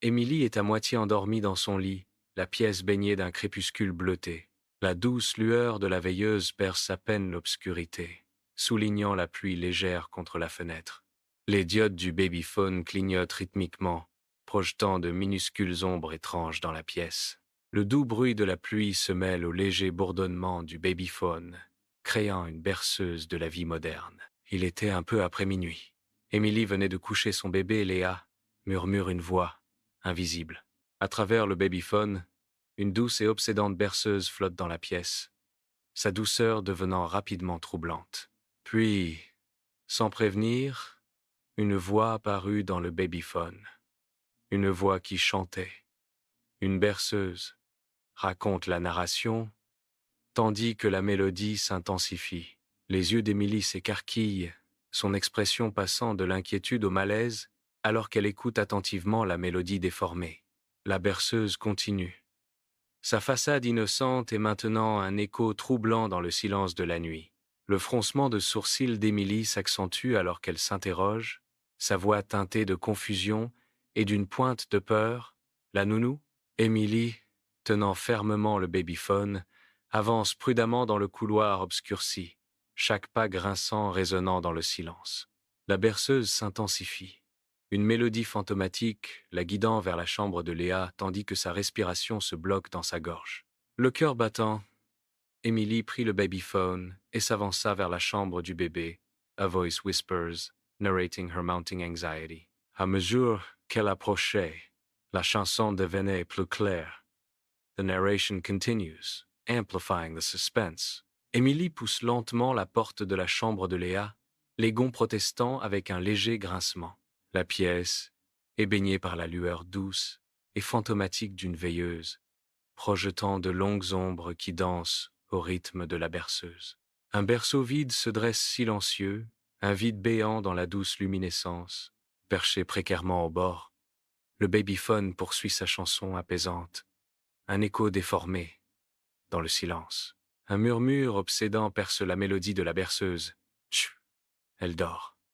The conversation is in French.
Émilie est à moitié endormie dans son lit, la pièce baignée d'un crépuscule bleuté. La douce lueur de la veilleuse perce à peine l'obscurité, soulignant la pluie légère contre la fenêtre. Les diodes du babyphone clignotent rythmiquement, projetant de minuscules ombres étranges dans la pièce. Le doux bruit de la pluie se mêle au léger bourdonnement du babyphone, créant une berceuse de la vie moderne. Il était un peu après minuit. Émilie venait de coucher son bébé, Léa, murmure une voix, invisible. À travers le babyphone, une douce et obsédante berceuse flotte dans la pièce, sa douceur devenant rapidement troublante. Puis, sans prévenir, une voix apparut dans le babyphone. Une voix qui chantait. Une berceuse raconte la narration, tandis que la mélodie s'intensifie. Les yeux d'Émilie s'écarquillent, son expression passant de l'inquiétude au malaise, alors qu'elle écoute attentivement la mélodie déformée. La berceuse continue. Sa façade innocente est maintenant un écho troublant dans le silence de la nuit. Le froncement de sourcils d'Émilie s'accentue alors qu'elle s'interroge, sa voix teintée de confusion et d'une pointe de peur. La nounou, Émilie, tenant fermement le babyphone, avance prudemment dans le couloir obscurci, chaque pas grinçant résonnant dans le silence. La berceuse s'intensifie. Une mélodie fantomatique la guidant vers la chambre de Léa tandis que sa respiration se bloque dans sa gorge. Le cœur battant, Emily prit le babyphone et s'avança vers la chambre du bébé, a voice whispers, narrating her mounting anxiety. À mesure qu'elle approchait, la chanson devenait plus claire. The narration continues, amplifying the suspense. Emily pousse lentement la porte de la chambre de Léa, les gonds protestant avec un léger grincement. La pièce est baignée par la lueur douce et fantomatique d'une veilleuse, projetant de longues ombres qui dansent au rythme de la berceuse. Un berceau vide se dresse silencieux, un vide béant dans la douce luminescence, perché précairement au bord. Le babyphone poursuit sa chanson apaisante, un écho déformé dans le silence. Un murmure obsédant perce la mélodie de la berceuse. Tchou, elle dort.